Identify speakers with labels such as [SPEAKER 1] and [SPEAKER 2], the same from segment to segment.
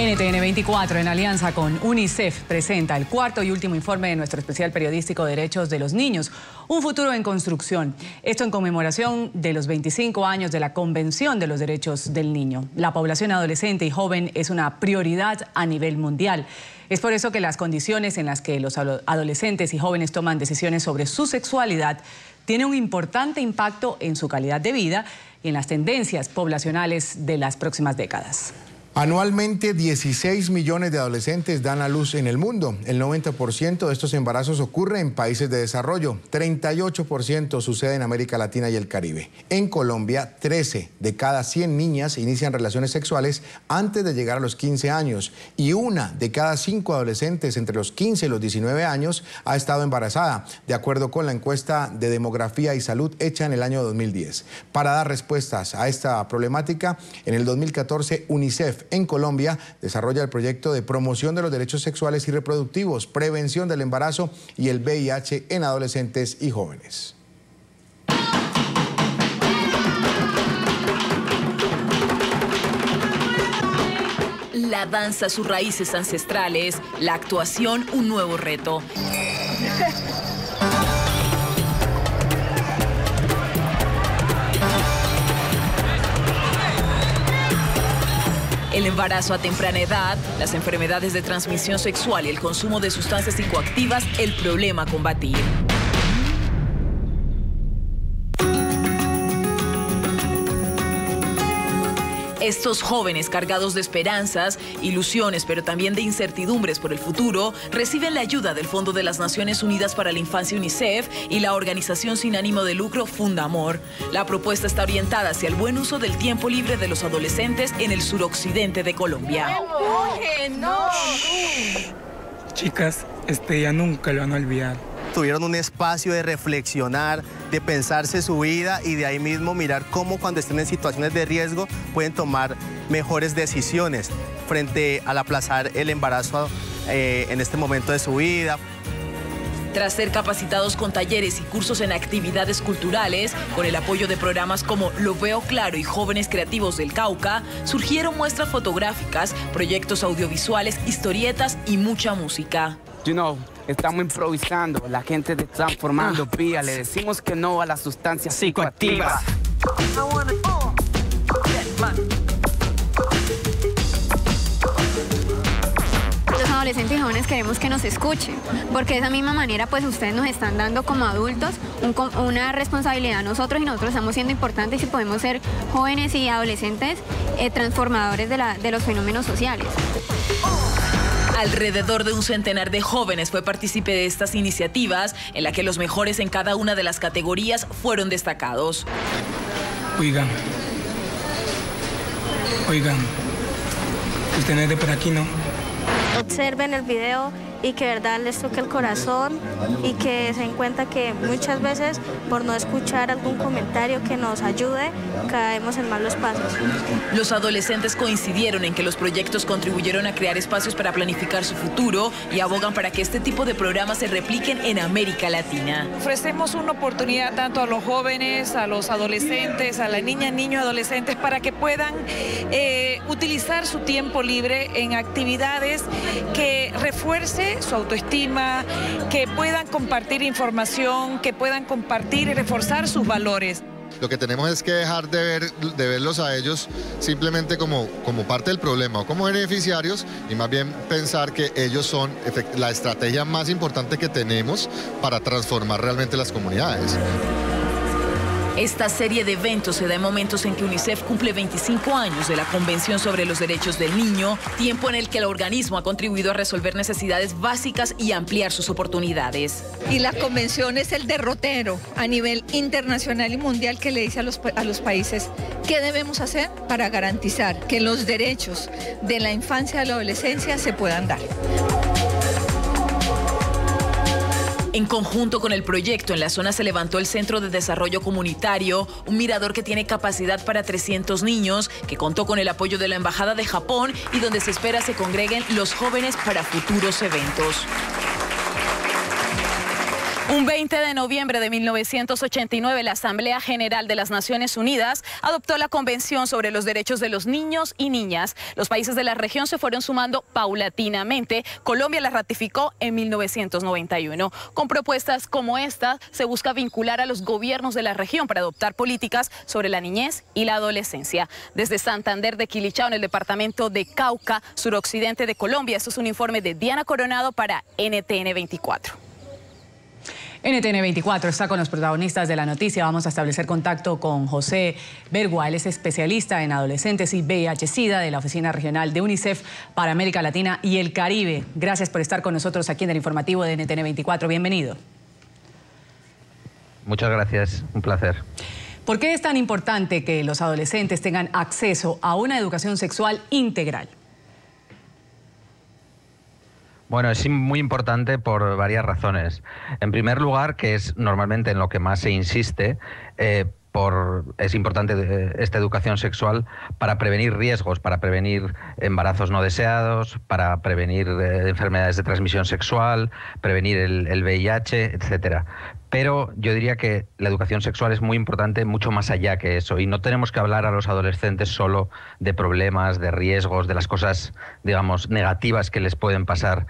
[SPEAKER 1] NTN 24, en alianza con UNICEF, presenta el cuarto y último informe de nuestro especial periodístico Derechos de los Niños, un futuro en construcción. Esto en conmemoración de los 25 años de la Convención de los Derechos del Niño. La población adolescente y joven es una prioridad a nivel mundial. Es por eso que las condiciones en las que los adolescentes y jóvenes toman decisiones sobre su sexualidad tienen un importante impacto en su calidad de vida y en las tendencias poblacionales de las próximas décadas.
[SPEAKER 2] Anualmente 16 millones de adolescentes dan a luz en el mundo. El 90% de estos embarazos ocurre en países de desarrollo. 38% sucede en América Latina y el Caribe. En Colombia, 13 de cada 100 niñas inician relaciones sexuales antes de llegar a los 15 años. Y 1 de cada 5 adolescentes entre los 15 y los 19 años ha estado embarazada, de acuerdo con la encuesta de demografía y salud hecha en el año 2010. Para dar respuestas a esta problemática, en el 2014 UNICEF en Colombia desarrolla el proyecto de promoción de los derechos sexuales y reproductivos, prevención del embarazo y el VIH en adolescentes y jóvenes.
[SPEAKER 3] La danza, sus raíces ancestrales, la actuación, un nuevo reto. El embarazo a temprana edad, las enfermedades de transmisión sexual y el consumo de sustancias psicoactivas, el problema a combatir. Estos jóvenes cargados de esperanzas, ilusiones, pero también de incertidumbres por el futuro, reciben la ayuda del Fondo de las Naciones Unidas para la Infancia UNICEF y la organización sin ánimo de lucro Fundamor. La propuesta está orientada hacia el buen uso del tiempo libre de los adolescentes en el suroccidente de Colombia.
[SPEAKER 4] Chicas, este día nunca lo van a olvidar.
[SPEAKER 5] Tuvieron un espacio de reflexionar, de pensarse su vida y de ahí mismo mirar cómo cuando estén en situaciones de riesgo pueden tomar mejores decisiones frente al aplazar el embarazo en este momento de su vida.
[SPEAKER 3] Tras ser capacitados con talleres y cursos en actividades culturales, con el apoyo de programas como Lo Veo Claro y Jóvenes Creativos del Cauca, surgieron muestras fotográficas, proyectos audiovisuales, historietas y mucha música.
[SPEAKER 6] Estamos improvisando, la gente está transformando vía, le decimos que no a las sustancias psicoactivas.
[SPEAKER 7] Los adolescentes y jóvenes queremos que nos escuchen, porque de esa misma manera pues ustedes nos están dando como adultos una responsabilidad a nosotros y nosotros estamos siendo importantes y podemos ser jóvenes y adolescentes transformadores de los fenómenos sociales.
[SPEAKER 3] Alrededor de un centenar de jóvenes fue partícipe de estas iniciativas, en la que los mejores en cada una de las categorías fueron destacados.
[SPEAKER 4] Oigan, usted no es de por aquí, ¿no?
[SPEAKER 8] Observen el video y que de verdad les toque el corazón y que se den cuenta que muchas veces por no escuchar algún comentario que nos ayude, caemos en malos pasos.
[SPEAKER 3] Los adolescentes coincidieron en que los proyectos contribuyeron a crear espacios para planificar su futuro y abogan para que este tipo de programas se repliquen en América Latina.
[SPEAKER 9] Ofrecemos una oportunidad tanto a los jóvenes, a los adolescentes, a las niñas, niños, adolescentes, para que puedan utilizar su tiempo libre en actividades que refuercen su autoestima, que puedan compartir información, que puedan compartir y reforzar sus valores.
[SPEAKER 10] Lo que tenemos es que dejar de verlos a ellos simplemente como parte del problema o como beneficiarios y más bien pensar que ellos son la estrategia más importante que tenemos para transformar realmente las comunidades.
[SPEAKER 3] Esta serie de eventos se da en momentos en que UNICEF cumple 25 años de la Convención sobre los Derechos del Niño, tiempo en el que el organismo ha contribuido a resolver necesidades básicas y ampliar sus oportunidades.
[SPEAKER 11] Y la Convención es el derrotero a nivel internacional y mundial que le dice a los países qué debemos hacer para garantizar que los derechos de la infancia y la adolescencia se puedan dar.
[SPEAKER 3] En conjunto con el proyecto, en la zona se levantó el Centro de Desarrollo Comunitario, un mirador que tiene capacidad para 300 niños, que contó con el apoyo de la Embajada de Japón y donde se espera se congreguen los jóvenes para futuros eventos. Un 20 de noviembre de 1989, la Asamblea General de las Naciones Unidas adoptó la Convención sobre los Derechos de los Niños y Niñas. Los países de la región se fueron sumando paulatinamente. Colombia la ratificó en 1991. Con propuestas como esta, se busca vincular a los gobiernos de la región para adoptar políticas sobre la niñez y la adolescencia. Desde Santander de Quilichao, en el departamento de Cauca, suroccidente de Colombia. Esto es un informe de Diana Coronado para NTN 24.
[SPEAKER 1] NTN 24 está con los protagonistas de la noticia. Vamos a establecer contacto con José Bergua. Él es especialista en adolescentes y VIH-Sida de la Oficina Regional de UNICEF para América Latina y el Caribe. Gracias por estar con nosotros aquí en el informativo de NTN 24. Bienvenido.
[SPEAKER 12] Muchas gracias, un placer.
[SPEAKER 1] ¿Por qué es tan importante que los adolescentes tengan acceso a una educación sexual integral?
[SPEAKER 12] Bueno, es muy importante por varias razones. En primer lugar, que es normalmente en lo que más se insiste, es importante esta educación sexual para prevenir riesgos, para prevenir embarazos no deseados, para prevenir enfermedades de transmisión sexual, prevenir el VIH, etcétera. Pero yo diría que la educación sexual es muy importante mucho más allá que eso, y no tenemos que hablar a los adolescentes solo de problemas, de riesgos, de las cosas, digamos, negativas que les pueden pasar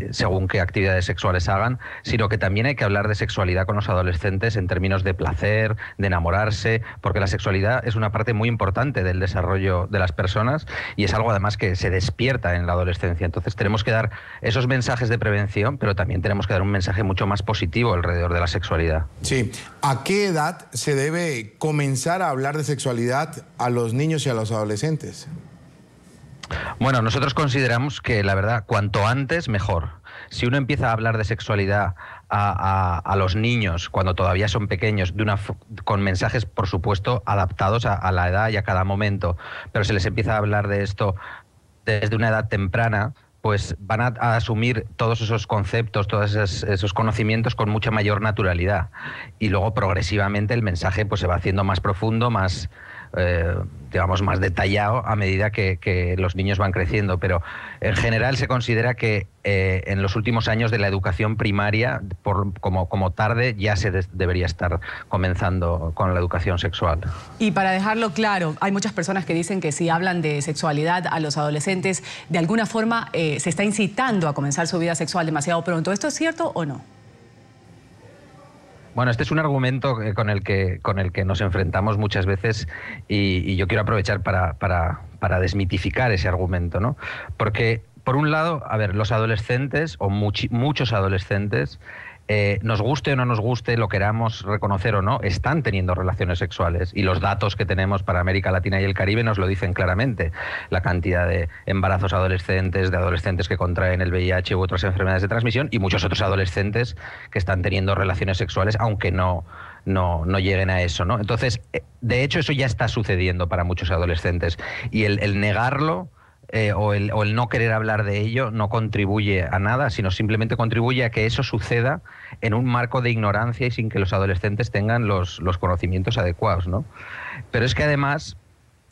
[SPEAKER 12] según qué actividades sexuales hagan, sino que también hay que hablar de sexualidad con los adolescentes en términos de placer, de enamorarse, porque la sexualidad es una parte muy importante del desarrollo de las personas y es algo además que se despierta en la adolescencia. Entonces tenemos que dar esos mensajes de prevención, pero también tenemos que dar un mensaje mucho más positivo alrededor de la sexualidad.
[SPEAKER 2] Sí. ¿A qué edad se debe comenzar a hablar de sexualidad a los niños y a los adolescentes?
[SPEAKER 12] Bueno, nosotros consideramos que, la verdad, cuanto antes, mejor. Si uno empieza a hablar de sexualidad a los niños cuando todavía son pequeños, con mensajes, por supuesto, adaptados a la edad y a cada momento, pero se les empieza a hablar de esto desde una edad temprana, pues van a asumir todos esos conceptos, todos esos conocimientos con mucha mayor naturalidad. Y luego, progresivamente, el mensaje pues se va haciendo más profundo, más... digamos, más detallado a medida que los niños van creciendo, pero en general se considera que en los últimos años de la educación primaria, como tarde, ya se debería estar comenzando con la educación sexual.
[SPEAKER 1] Y para dejarlo claro, hay muchas personas que dicen que si hablan de sexualidad a los adolescentes, de alguna forma se está incitando a comenzar su vida sexual demasiado pronto. ¿Esto es cierto o no?
[SPEAKER 12] Bueno, este es un argumento con el que nos enfrentamos muchas veces y yo quiero aprovechar para desmitificar ese argumento, ¿no? Porque, por un lado, a ver, los adolescentes, o muchos adolescentes, nos guste o no nos guste, lo queramos reconocer o no, están teniendo relaciones sexuales y los datos que tenemos para América Latina y el Caribe nos lo dicen claramente. La cantidad de embarazos adolescentes, de adolescentes que contraen el VIH u otras enfermedades de transmisión y muchos otros adolescentes que están teniendo relaciones sexuales aunque no lleguen a eso, ¿no? Entonces, de hecho, eso ya está sucediendo para muchos adolescentes y el negarlo o el no querer hablar de ello no contribuye a nada, sino simplemente contribuye a que eso suceda en un marco de ignorancia y sin que los adolescentes tengan los conocimientos adecuados, ¿no? Pero es que además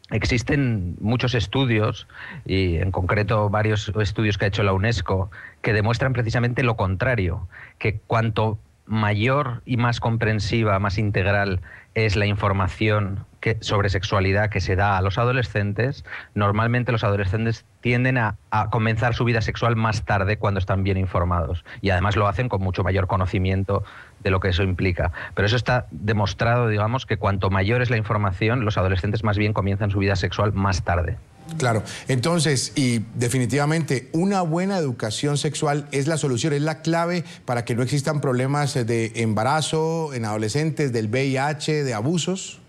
[SPEAKER 12] existen muchos estudios, y en concreto varios estudios que ha hecho la UNESCO, que demuestran precisamente lo contrario, que cuanto mayor y más comprensiva, más integral es la información sobre sexualidad que se da a los adolescentes, normalmente los adolescentes tienden a comenzar su vida sexual más tarde cuando están bien informados y además lo hacen con mucho mayor conocimiento de lo que eso implica. Pero eso está demostrado, digamos, que cuanto mayor es la información, los adolescentes más bien comienzan su vida sexual más tarde.
[SPEAKER 2] Claro, entonces, y definitivamente una buena educación sexual es la solución, es la clave para que no existan problemas de embarazo en adolescentes, del VIH, de abusos.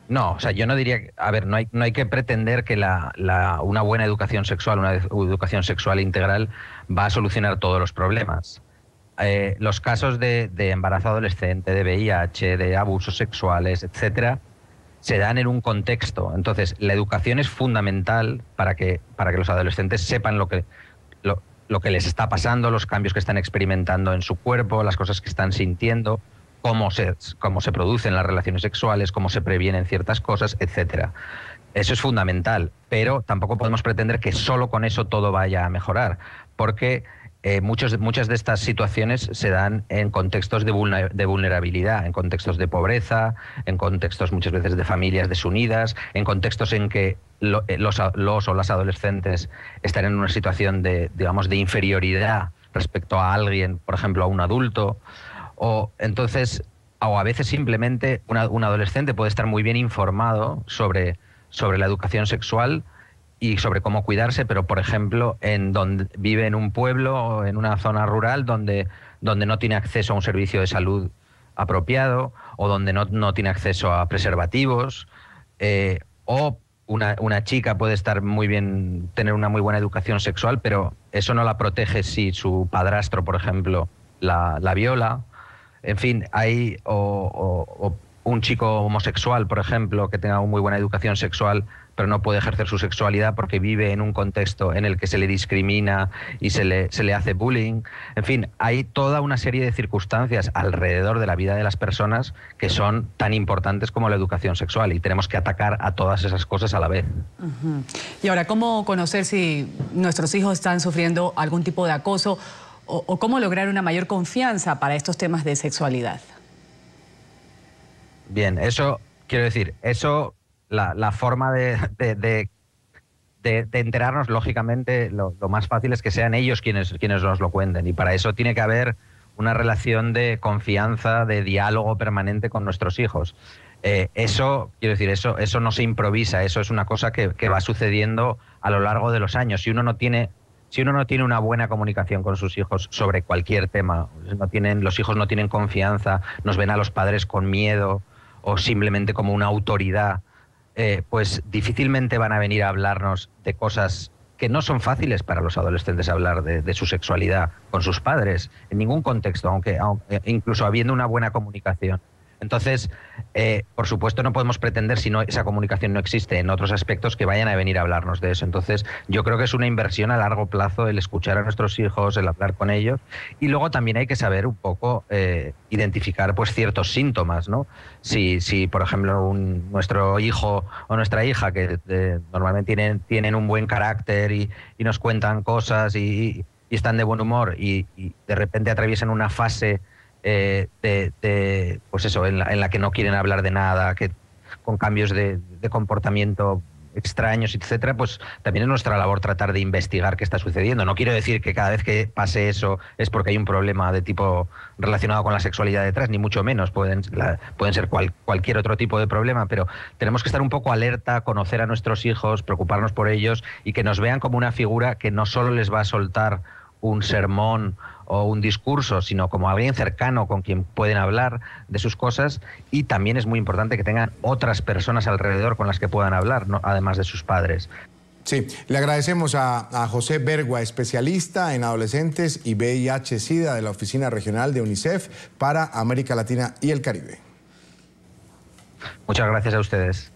[SPEAKER 12] No, o sea, yo no diría, a ver, no hay que pretender que una buena educación sexual, una educación sexual integral va a solucionar todos los problemas. Los casos de embarazo adolescente, de VIH, de abusos sexuales, etcétera, se dan en un contexto. Entonces, la educación es fundamental para que los adolescentes sepan lo que les está pasando, los cambios que están experimentando en su cuerpo, las cosas que están sintiendo, cómo se producen las relaciones sexuales, cómo se previenen ciertas cosas, etcétera. Eso es fundamental, pero tampoco podemos pretender que solo con eso todo vaya a mejorar, porque muchas de estas situaciones se dan en contextos de vulnerabilidad, en contextos de pobreza, en contextos muchas veces de familias desunidas, en contextos en que los o las adolescentes están en una situación de, digamos, de inferioridad respecto a alguien, por ejemplo, a un adulto, o a veces simplemente un adolescente puede estar muy bien informado sobre la educación sexual y sobre cómo cuidarse, pero por ejemplo vive en un pueblo o en una zona rural donde no tiene acceso a un servicio de salud apropiado, o donde no tiene acceso a preservativos, o una chica puede estar tener una muy buena educación sexual, pero eso no la protege si su padrastro, por ejemplo, la viola. En fin, hay un chico homosexual, por ejemplo, que tenga una muy buena educación sexual, pero no puede ejercer su sexualidad porque vive en un contexto en el que se le discrimina y se le hace bullying. En fin, hay toda una serie de circunstancias alrededor de la vida de las personas que son tan importantes como la educación sexual, y tenemos que atacar a todas esas cosas a la vez.
[SPEAKER 1] Y ahora, ¿cómo conocer si nuestros hijos están sufriendo algún tipo de acoso o cómo lograr una mayor confianza para estos temas de sexualidad?
[SPEAKER 12] Bien, quiero decir, la forma de enterarnos, lógicamente, lo más fácil es que sean ellos quienes nos lo cuenten, y para eso tiene que haber una relación de confianza, de diálogo permanente con nuestros hijos. Quiero decir, eso no se improvisa, eso es una cosa que va sucediendo a lo largo de los años. Si uno no tiene una buena comunicación con sus hijos sobre cualquier tema, los hijos no tienen confianza, nos ven a los padres con miedo o simplemente como una autoridad, pues difícilmente van a venir a hablarnos de cosas que no son fáciles para los adolescentes hablar de su sexualidad con sus padres, en ningún contexto, aunque incluso habiendo una buena comunicación. Entonces, por supuesto, no podemos pretender, si esa comunicación no existe en otros aspectos, que vayan a venir a hablarnos de eso. Entonces, yo creo que es una inversión a largo plazo el escuchar a nuestros hijos, el hablar con ellos, y luego también hay que saber un poco identificar pues ciertos síntomas, ¿no? Si por ejemplo, nuestro hijo o nuestra hija, que normalmente tienen un buen carácter y nos cuentan cosas y están de buen humor, y de repente atraviesan una fase pues eso, en la que no quieren hablar de nada, con cambios de comportamiento extraños, etcétera, pues también es nuestra labor tratar de investigar qué está sucediendo. No quiero decir que cada vez que pase eso es porque hay un problema de tipo relacionado con la sexualidad detrás, ni mucho menos. Pueden ser cualquier otro tipo de problema, pero tenemos que estar un poco alerta, conocer a nuestros hijos, preocuparnos por ellos, y que nos vean como una figura que no solo les va a soltar un sermón o un discurso, sino como alguien cercano con quien pueden hablar de sus cosas. Y también es muy importante que tengan otras personas alrededor con las que puedan hablar, ¿no? Además de sus padres.
[SPEAKER 2] Sí, le agradecemos a José Bergua, especialista en adolescentes y VIH-Sida de la Oficina Regional de UNICEF para América Latina y el Caribe.
[SPEAKER 12] Muchas gracias a ustedes.